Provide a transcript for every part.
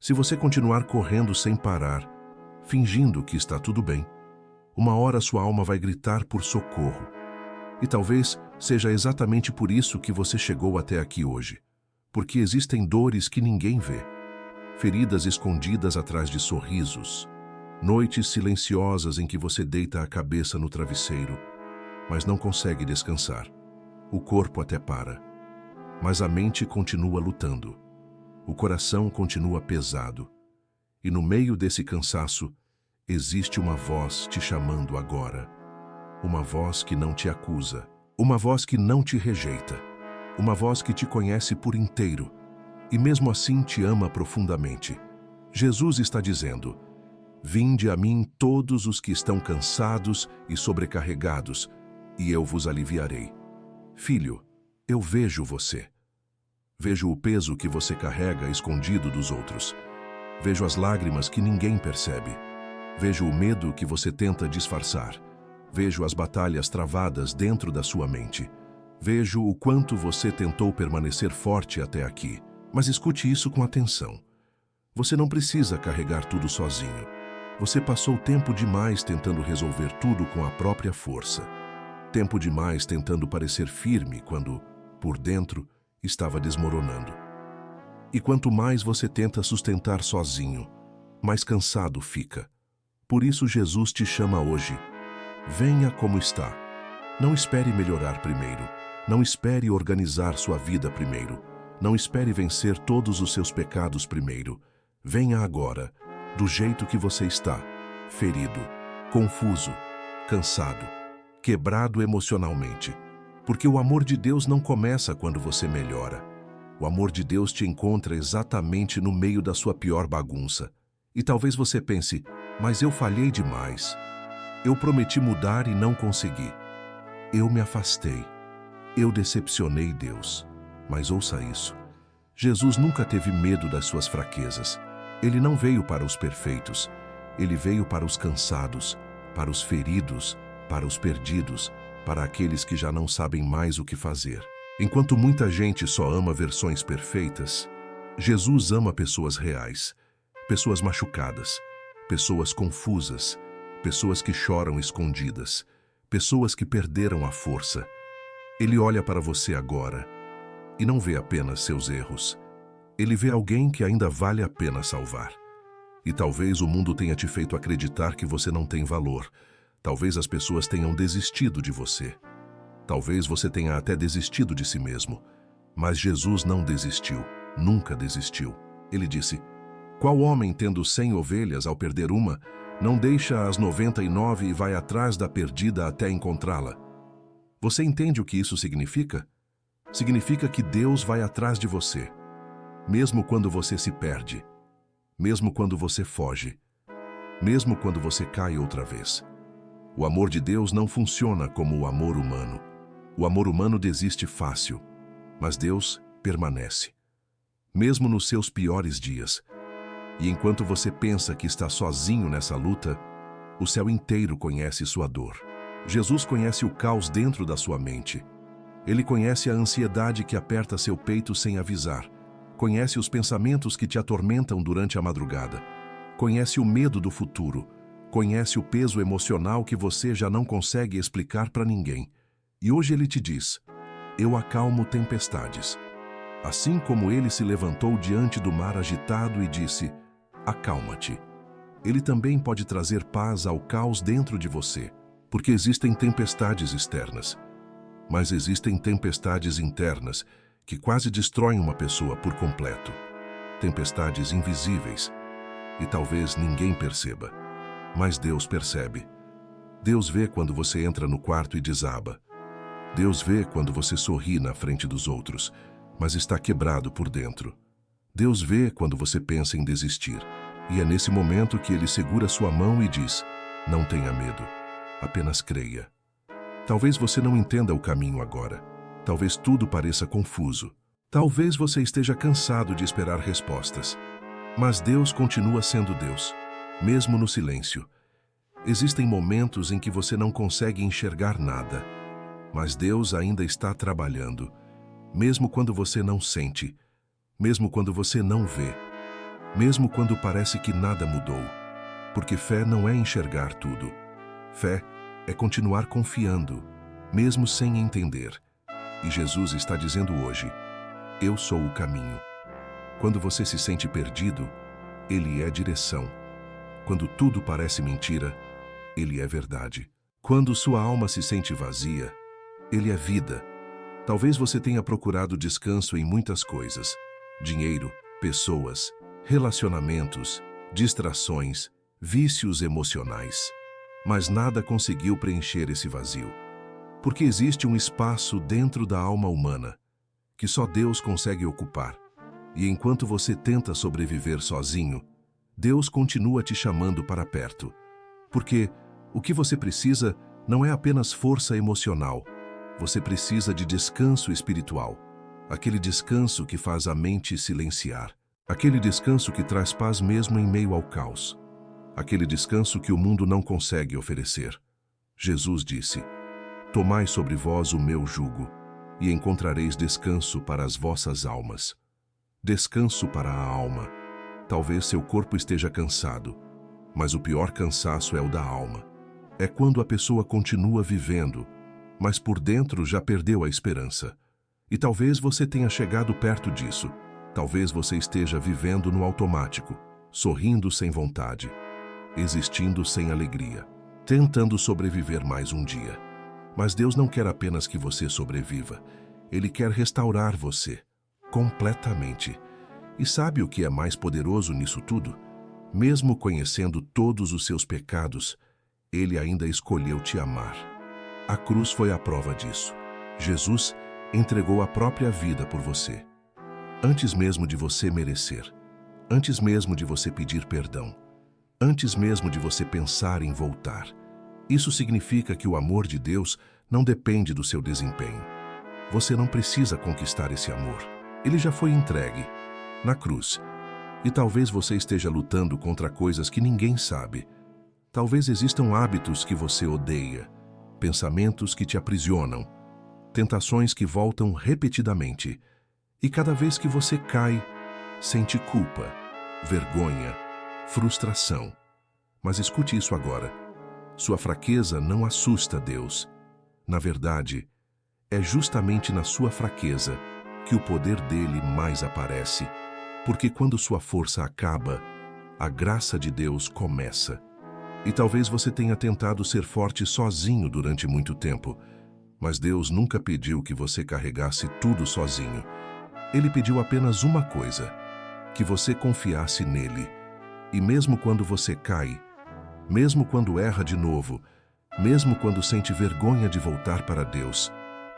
Se você continuar correndo sem parar, fingindo que está tudo bem, uma hora sua alma vai gritar por socorro. E talvez seja exatamente por isso que você chegou até aqui hoje. Porque existem dores que ninguém vê, feridas escondidas atrás de sorrisos, noites silenciosas em que você deita a cabeça no travesseiro, mas não consegue descansar. O corpo até para, mas a mente continua lutando. O coração continua pesado. E no meio desse cansaço, existe uma voz te chamando agora. Uma voz que não te acusa. Uma voz que não te rejeita. Uma voz que te conhece por inteiro. E mesmo assim te ama profundamente. Jesus está dizendo: vinde a mim todos os que estão cansados e sobrecarregados, e eu vos aliviarei. Filho, eu vejo você. Vejo o peso que você carrega escondido dos outros. Vejo as lágrimas que ninguém percebe. Vejo o medo que você tenta disfarçar. Vejo as batalhas travadas dentro da sua mente. Vejo o quanto você tentou permanecer forte até aqui. Mas escute isso com atenção. Você não precisa carregar tudo sozinho. Você passou tempo demais tentando resolver tudo com a própria força. Tempo demais tentando parecer firme quando, por dentro, estava desmoronando. E quanto mais você tenta sustentar sozinho, mais cansado fica. Por isso Jesus te chama hoje. Venha como está. Não espere melhorar primeiro. Não espere organizar sua vida primeiro. Não espere vencer todos os seus pecados primeiro. Venha agora, do jeito que você está, ferido, confuso, cansado, quebrado emocionalmente. Porque o amor de Deus não começa quando você melhora. O amor de Deus te encontra exatamente no meio da sua pior bagunça. E talvez você pense, mas eu falhei demais. Eu prometi mudar e não consegui. Eu me afastei. Eu decepcionei Deus. Mas ouça isso. Jesus nunca teve medo das suas fraquezas. Ele não veio para os perfeitos. Ele veio para os cansados, para os feridos, para os perdidos, para aqueles que já não sabem mais o que fazer. Enquanto muita gente só ama versões perfeitas, Jesus ama pessoas reais, pessoas machucadas, pessoas confusas, pessoas que choram escondidas, pessoas que perderam a força. Ele olha para você agora e não vê apenas seus erros. Ele vê alguém que ainda vale a pena salvar. E talvez o mundo tenha te feito acreditar que você não tem valor. Talvez as pessoas tenham desistido de você. Talvez você tenha até desistido de si mesmo. Mas Jesus não desistiu, nunca desistiu. Ele disse: qual homem, tendo 100 ovelhas, ao perder uma, não deixa as 99 e vai atrás da perdida até encontrá-la? Você entende o que isso significa? Significa que Deus vai atrás de você, mesmo quando você se perde, mesmo quando você foge, mesmo quando você cai outra vez. O amor de Deus não funciona como o amor humano. O amor humano desiste fácil, mas Deus permanece, mesmo nos seus piores dias. E enquanto você pensa que está sozinho nessa luta, o céu inteiro conhece sua dor. Jesus conhece o caos dentro da sua mente. Ele conhece a ansiedade que aperta seu peito sem avisar. Conhece os pensamentos que te atormentam durante a madrugada. Conhece o medo do futuro. Conhece o peso emocional que você já não consegue explicar para ninguém. E hoje ele te diz: eu acalmo tempestades. Assim como ele se levantou diante do mar agitado e disse: acalma-te. Ele também pode trazer paz ao caos dentro de você, porque existem tempestades externas. Mas existem tempestades internas que quase destroem uma pessoa por completo. Tempestades invisíveis. E talvez ninguém perceba. Mas Deus percebe. Deus vê quando você entra no quarto e desaba. Deus vê quando você sorri na frente dos outros, mas está quebrado por dentro. Deus vê quando você pensa em desistir. E é nesse momento que Ele segura sua mão e diz: não tenha medo, apenas creia. Talvez você não entenda o caminho agora. Talvez tudo pareça confuso. Talvez você esteja cansado de esperar respostas. Mas Deus continua sendo Deus, mesmo no silêncio. Existem momentos em que você não consegue enxergar nada, mas Deus ainda está trabalhando, mesmo quando você não sente, mesmo quando você não vê, mesmo quando parece que nada mudou. Porque fé não é enxergar tudo. Fé é continuar confiando, mesmo sem entender. E Jesus está dizendo hoje: eu sou o caminho. Quando você se sente perdido, Ele é direção. Quando tudo parece mentira, Ele é verdade. Quando sua alma se sente vazia, Ele é vida. Talvez você tenha procurado descanso em muitas coisas: dinheiro, pessoas, relacionamentos, distrações, vícios emocionais. Mas nada conseguiu preencher esse vazio. Porque existe um espaço dentro da alma humana que só Deus consegue ocupar. E enquanto você tenta sobreviver sozinho, Deus continua te chamando para perto. Porque o que você precisa não é apenas força emocional. Você precisa de descanso espiritual. Aquele descanso que faz a mente silenciar. Aquele descanso que traz paz mesmo em meio ao caos. Aquele descanso que o mundo não consegue oferecer. Jesus disse: tomai sobre vós o meu jugo, e encontrareis descanso para as vossas almas. Descanso para a alma. Talvez seu corpo esteja cansado, mas o pior cansaço é o da alma. É quando a pessoa continua vivendo, mas por dentro já perdeu a esperança. E talvez você tenha chegado perto disso. Talvez você esteja vivendo no automático, sorrindo sem vontade, existindo sem alegria, tentando sobreviver mais um dia. Mas Deus não quer apenas que você sobreviva. Ele quer restaurar você, completamente. E sabe o que é mais poderoso nisso tudo? Mesmo conhecendo todos os seus pecados, Ele ainda escolheu te amar. A cruz foi a prova disso. Jesus entregou a própria vida por você. Antes mesmo de você merecer. Antes mesmo de você pedir perdão. Antes mesmo de você pensar em voltar. Isso significa que o amor de Deus não depende do seu desempenho. Você não precisa conquistar esse amor. Ele já foi entregue na cruz. E talvez você esteja lutando contra coisas que ninguém sabe. Talvez existam hábitos que você odeia, pensamentos que te aprisionam, tentações que voltam repetidamente. E cada vez que você cai, sente culpa, vergonha, frustração. Mas escute isso agora. Sua fraqueza não assusta Deus. Na verdade, é justamente na sua fraqueza que o poder dele mais aparece. Porque quando sua força acaba, a graça de Deus começa. E talvez você tenha tentado ser forte sozinho durante muito tempo, mas Deus nunca pediu que você carregasse tudo sozinho. Ele pediu apenas uma coisa: que você confiasse nele. E mesmo quando você cai, mesmo quando erra de novo, mesmo quando sente vergonha de voltar para Deus,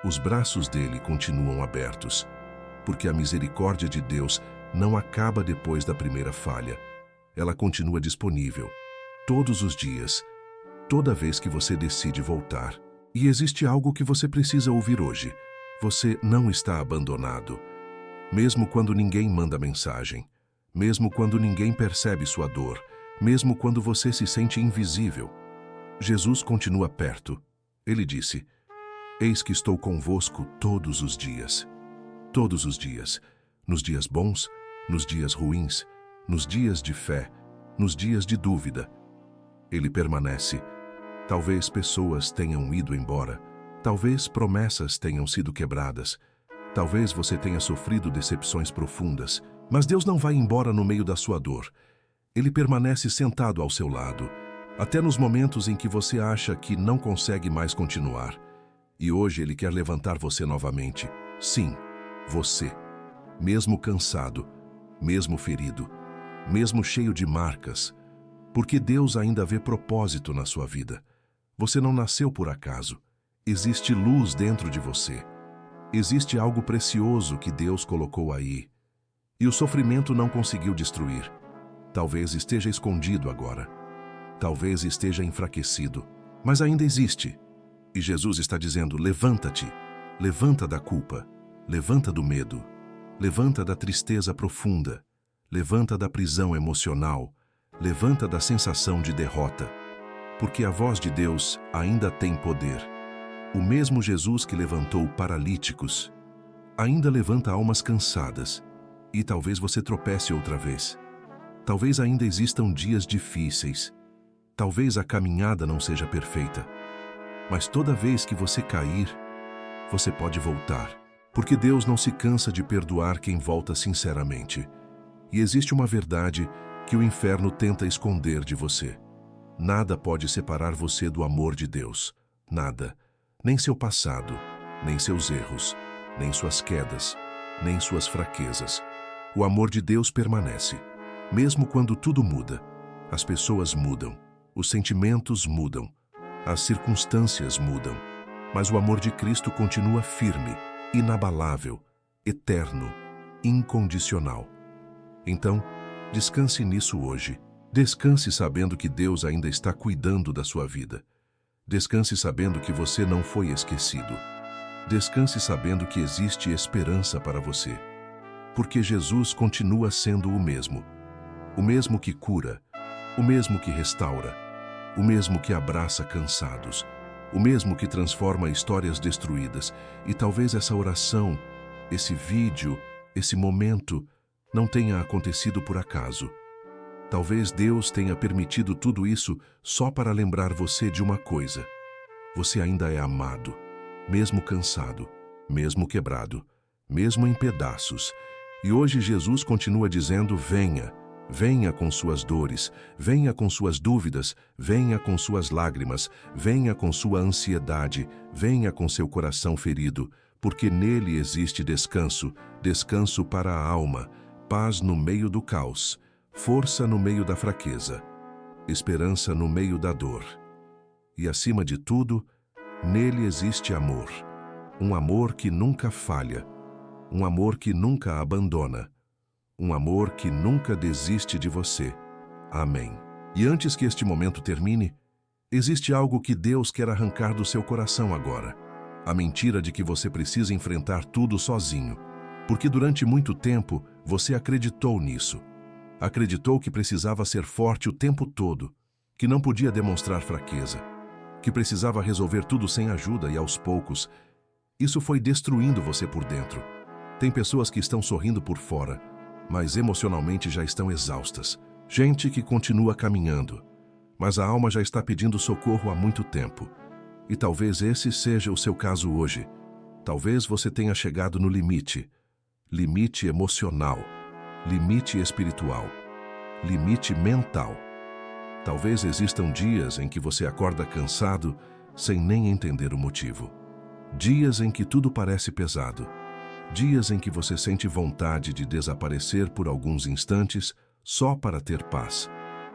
os braços dele continuam abertos. Porque a misericórdia de Deus não acaba depois da primeira falha. Ela continua disponível, todos os dias, toda vez que você decide voltar. E existe algo que você precisa ouvir hoje. Você não está abandonado. Mesmo quando ninguém manda mensagem, mesmo quando ninguém percebe sua dor, mesmo quando você se sente invisível, Jesus continua perto. Ele disse: eis que estou convosco todos os dias. Todos os dias. Nos dias bons, nos dias ruins, nos dias de fé, nos dias de dúvida. Ele permanece. Talvez pessoas tenham ido embora. Talvez promessas tenham sido quebradas. Talvez você tenha sofrido decepções profundas. Mas Deus não vai embora no meio da sua dor. Ele permanece sentado ao seu lado, até nos momentos em que você acha que não consegue mais continuar. E hoje Ele quer levantar você novamente. Sim, você. Mesmo cansado, mesmo ferido, mesmo cheio de marcas, porque Deus ainda vê propósito na sua vida. Você não nasceu por acaso. Existe luz dentro de você. Existe algo precioso que Deus colocou aí. E o sofrimento não conseguiu destruir. Talvez esteja escondido agora. Talvez esteja enfraquecido. Mas ainda existe. E Jesus está dizendo: levanta-te. Levanta da culpa. Levanta do medo. Levanta da tristeza profunda. Levanta da prisão emocional. Levanta da sensação de derrota. Porque a voz de Deus ainda tem poder. O mesmo Jesus que levantou paralíticos ainda levanta almas cansadas. E talvez você tropece outra vez. Talvez ainda existam dias difíceis. Talvez a caminhada não seja perfeita. Mas toda vez que você cair, você pode voltar. Porque Deus não se cansa de perdoar quem volta sinceramente. E existe uma verdade que o inferno tenta esconder de você. Nada pode separar você do amor de Deus. Nada. Nem seu passado, nem seus erros, nem suas quedas, nem suas fraquezas. O amor de Deus permanece. Mesmo quando tudo muda, as pessoas mudam, os sentimentos mudam, as circunstâncias mudam, mas o amor de Cristo continua firme, inabalável, eterno, incondicional. Então, descanse nisso hoje. Descanse sabendo que Deus ainda está cuidando da sua vida. Descanse sabendo que você não foi esquecido. Descanse sabendo que existe esperança para você. Porque Jesus continua sendo o mesmo que cura, o mesmo que restaura, o mesmo que abraça cansados, o mesmo que transforma histórias destruídas. E talvez essa oração, esse vídeo, esse momento não tenha acontecido por acaso. Talvez Deus tenha permitido tudo isso só para lembrar você de uma coisa. Você ainda é amado, mesmo cansado, mesmo quebrado, mesmo em pedaços. E hoje Jesus continua dizendo: venha, venha com suas dores, venha com suas dúvidas, venha com suas lágrimas, venha com sua ansiedade, venha com seu coração ferido, porque nele existe descanso, descanso para a alma, paz no meio do caos, força no meio da fraqueza, esperança no meio da dor. E acima de tudo, nele existe amor. Um amor que nunca falha, um amor que nunca abandona, um amor que nunca desiste de você. Amém. E antes que este momento termine, existe algo que Deus quer arrancar do seu coração agora. A mentira de que você precisa enfrentar tudo sozinho. Porque durante muito tempo você acreditou nisso. Acreditou que precisava ser forte o tempo todo, que não podia demonstrar fraqueza, que precisava resolver tudo sem ajuda e aos poucos. Isso foi destruindo você por dentro. Tem pessoas que estão sorrindo por fora, mas emocionalmente já estão exaustas. Gente que continua caminhando, mas a alma já está pedindo socorro há muito tempo. E talvez esse seja o seu caso hoje. Talvez você tenha chegado no limite. Limite emocional, limite espiritual, limite mental. Talvez existam dias em que você acorda cansado, sem nem entender o motivo. Dias em que tudo parece pesado. Dias em que você sente vontade de desaparecer por alguns instantes só para ter paz.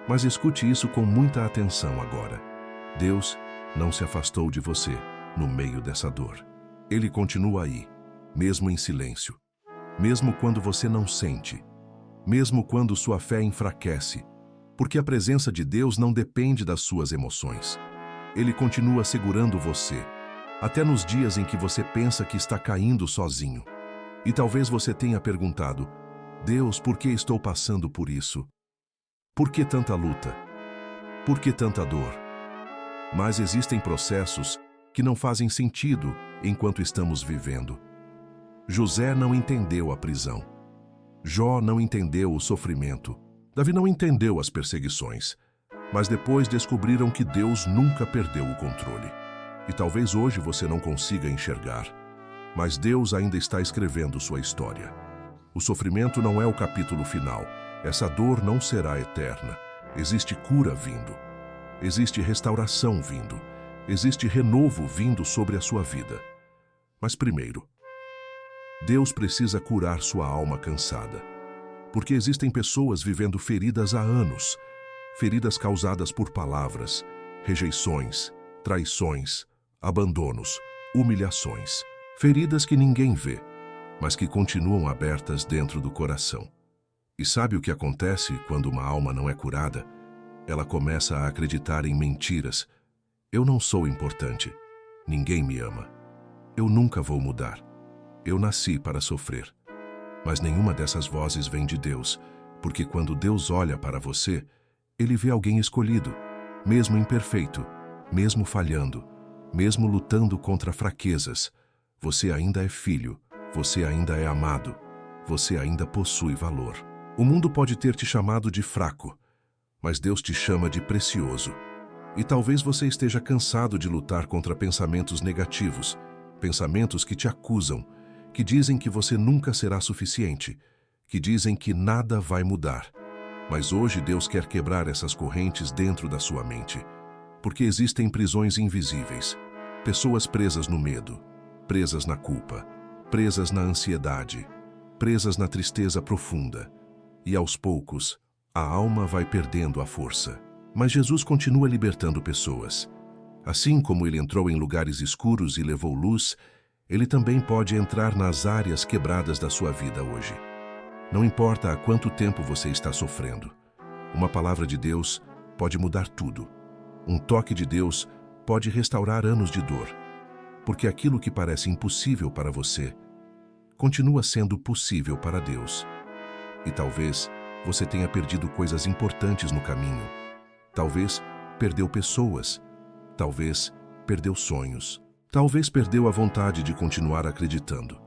Mas escute isso com muita atenção agora. Deus não se afastou de você no meio dessa dor. Ele continua aí, mesmo em silêncio. Mesmo quando você não sente. Mesmo quando sua fé enfraquece. Porque a presença de Deus não depende das suas emoções. Ele continua segurando você, até nos dias em que você pensa que está caindo sozinho. E talvez você tenha perguntado: Deus, por que estou passando por isso? Por que tanta luta? Por que tanta dor? Mas existem processos que não fazem sentido enquanto estamos vivendo. José não entendeu a prisão. Jó não entendeu o sofrimento. Davi não entendeu as perseguições. Mas depois descobriram que Deus nunca perdeu o controle. E talvez hoje você não consiga enxergar. Mas Deus ainda está escrevendo sua história. O sofrimento não é o capítulo final. Essa dor não será eterna. Existe cura vindo. Existe restauração vindo. Existe renovo vindo sobre a sua vida. Mas primeiro, Deus precisa curar sua alma cansada. Porque existem pessoas vivendo feridas há anos. Feridas causadas por palavras, rejeições, traições, abandonos, humilhações. Feridas que ninguém vê, mas que continuam abertas dentro do coração. E sabe o que acontece quando uma alma não é curada? Ela começa a acreditar em mentiras. Eu não sou importante. Ninguém me ama. Eu nunca vou mudar. Eu nasci para sofrer. Mas nenhuma dessas vozes vem de Deus, porque quando Deus olha para você, Ele vê alguém escolhido, mesmo imperfeito, mesmo falhando, mesmo lutando contra fraquezas. Você ainda é filho, você ainda é amado, você ainda possui valor. O mundo pode ter te chamado de fraco, mas Deus te chama de precioso. E talvez você esteja cansado de lutar contra pensamentos negativos, pensamentos que te acusam, que dizem que você nunca será suficiente, que dizem que nada vai mudar. Mas hoje Deus quer quebrar essas correntes dentro da sua mente, porque existem prisões invisíveis, pessoas presas no medo, presas na culpa, presas na ansiedade, presas na tristeza profunda. E aos poucos, a alma vai perdendo a força. Mas Jesus continua libertando pessoas. Assim como ele entrou em lugares escuros e levou luz, ele também pode entrar nas áreas quebradas da sua vida hoje. Não importa há quanto tempo você está sofrendo. Uma palavra de Deus pode mudar tudo. Um toque de Deus pode restaurar anos de dor. Porque aquilo que parece impossível para você, continua sendo possível para Deus. E talvez você tenha perdido coisas importantes no caminho. Talvez perdeu pessoas. Talvez perdeu sonhos. Talvez perdeu a vontade de continuar acreditando.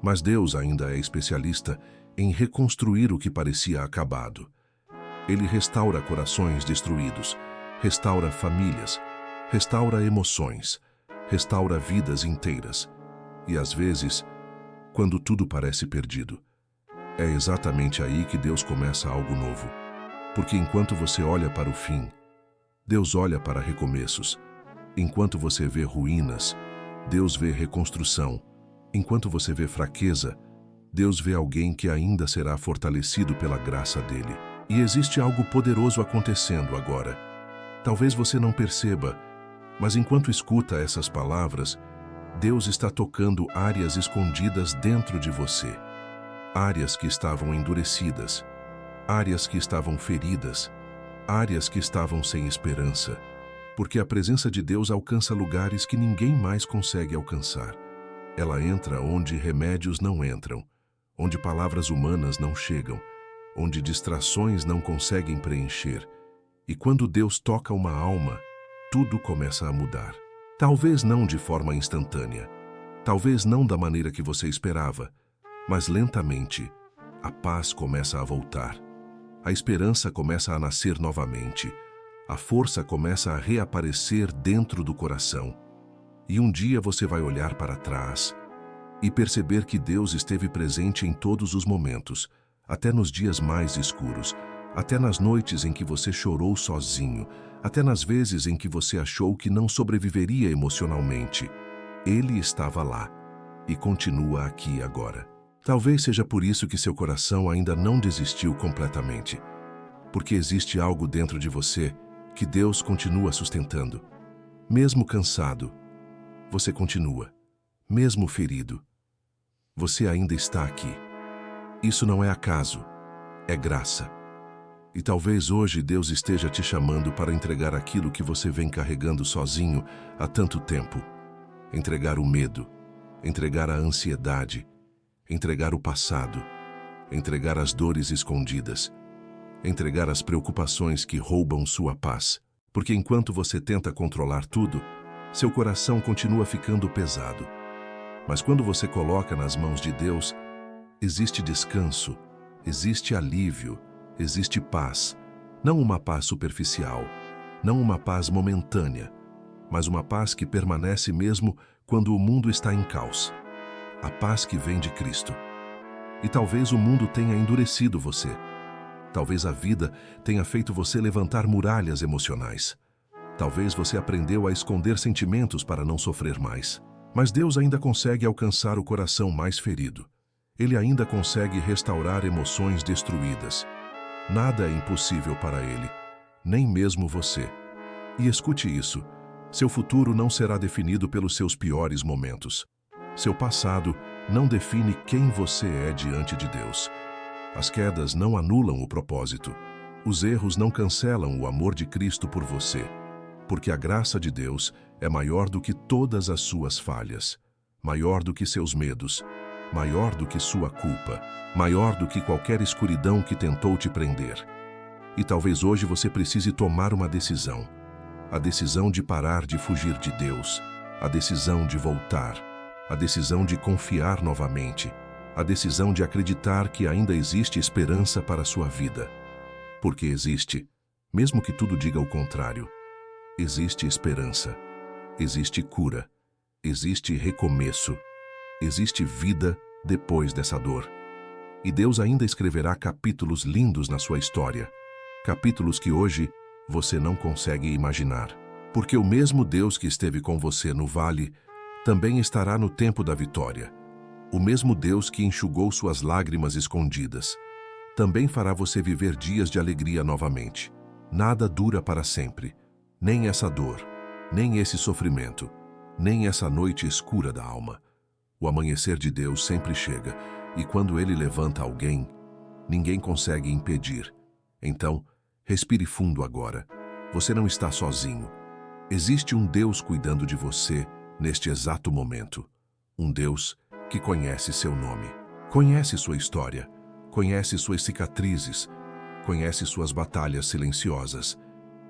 Mas Deus ainda é especialista em reconstruir o que parecia acabado. Ele restaura corações destruídos, restaura famílias, restaura emoções, restaura vidas inteiras. E às vezes, quando tudo parece perdido, é exatamente aí que Deus começa algo novo. Porque enquanto você olha para o fim, Deus olha para recomeços. Enquanto você vê ruínas, Deus vê reconstrução. Enquanto você vê fraqueza, Deus vê alguém que ainda será fortalecido pela graça dele. E existe algo poderoso acontecendo agora. Talvez você não perceba, mas enquanto escuta essas palavras, Deus está tocando áreas escondidas dentro de você. Áreas que estavam endurecidas, áreas que estavam feridas, áreas que estavam sem esperança. Porque a presença de Deus alcança lugares que ninguém mais consegue alcançar. Ela entra onde remédios não entram, onde palavras humanas não chegam, onde distrações não conseguem preencher. E quando Deus toca uma alma, tudo começa a mudar. Talvez não de forma instantânea, talvez não da maneira que você esperava, mas lentamente, a paz começa a voltar. A esperança começa a nascer novamente. A força começa a reaparecer dentro do coração. E um dia você vai olhar para trás e perceber que Deus esteve presente em todos os momentos, até nos dias mais escuros, até nas noites em que você chorou sozinho, até nas vezes em que você achou que não sobreviveria emocionalmente. Ele estava lá e continua aqui agora. Talvez seja por isso que seu coração ainda não desistiu completamente, porque existe algo dentro de você que Deus continua sustentando. Mesmo cansado, você continua. Mesmo ferido, você ainda está aqui. Isso não é acaso, é graça. E talvez hoje Deus esteja te chamando para entregar aquilo que você vem carregando sozinho há tanto tempo. Entregar o medo, entregar a ansiedade, entregar o passado, entregar as dores escondidas, entregar as preocupações que roubam sua paz. Porque enquanto você tenta controlar tudo, seu coração continua ficando pesado. Mas quando você coloca nas mãos de Deus, existe descanso, existe alívio, existe paz. Não uma paz superficial, não uma paz momentânea, mas uma paz que permanece mesmo quando o mundo está em caos. A paz que vem de Cristo. E talvez o mundo tenha endurecido você. Talvez a vida tenha feito você levantar muralhas emocionais. Talvez você aprendeu a esconder sentimentos para não sofrer mais. Mas Deus ainda consegue alcançar o coração mais ferido. Ele ainda consegue restaurar emoções destruídas. Nada é impossível para Ele, nem mesmo você. E escute isso, seu futuro não será definido pelos seus piores momentos. Seu passado não define quem você é diante de Deus. As quedas não anulam o propósito. Os erros não cancelam o amor de Cristo por você. Porque a graça de Deus é maior do que todas as suas falhas, maior do que seus medos, maior do que sua culpa, maior do que qualquer escuridão que tentou te prender. E talvez hoje você precise tomar uma decisão. A decisão de parar de fugir de Deus, a decisão de voltar, a decisão de confiar novamente, a decisão de acreditar que ainda existe esperança para a sua vida. Porque existe, mesmo que tudo diga o contrário. Existe esperança, existe cura, existe recomeço, existe vida depois dessa dor. E Deus ainda escreverá capítulos lindos na sua história, capítulos que hoje você não consegue imaginar. Porque o mesmo Deus que esteve com você no vale também estará no tempo da vitória. O mesmo Deus que enxugou suas lágrimas escondidas também fará você viver dias de alegria novamente. Nada dura para sempre, nem essa dor, nem esse sofrimento, nem essa noite escura da alma. O amanhecer de Deus sempre chega, e quando Ele levanta alguém, ninguém consegue impedir. Então, respire fundo agora. Você não está sozinho. Existe um Deus cuidando de você neste exato momento. Um Deus que conhece seu nome, conhece sua história, conhece suas cicatrizes, conhece suas batalhas silenciosas.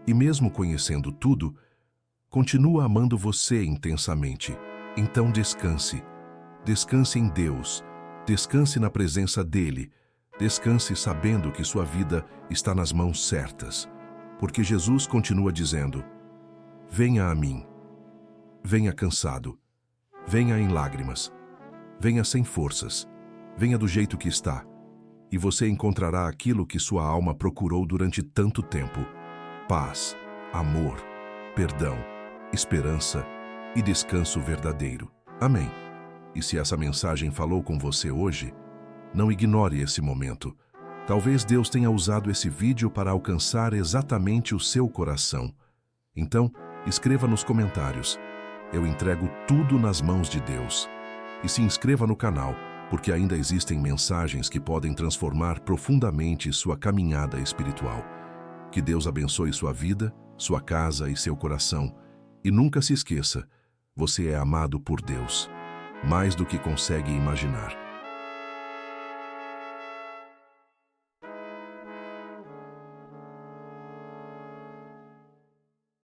E mesmo conhecendo tudo, continua amando você intensamente. Então descanse. Descanse em Deus. Descanse na presença dEle. Descanse sabendo que sua vida está nas mãos certas. Porque Jesus continua dizendo: venha a mim. Venha cansado. Venha em lágrimas. Venha sem forças. Venha do jeito que está. E você encontrará aquilo que sua alma procurou durante tanto tempo: paz, amor, perdão, esperança e descanso verdadeiro. Amém. E se essa mensagem falou com você hoje, não ignore esse momento. Talvez Deus tenha usado esse vídeo para alcançar exatamente o seu coração. Então, escreva nos comentários: eu entrego tudo nas mãos de Deus. E se inscreva no canal, porque ainda existem mensagens que podem transformar profundamente sua caminhada espiritual. Que Deus abençoe sua vida, sua casa e seu coração. E nunca se esqueça, você é amado por Deus, mais do que consegue imaginar.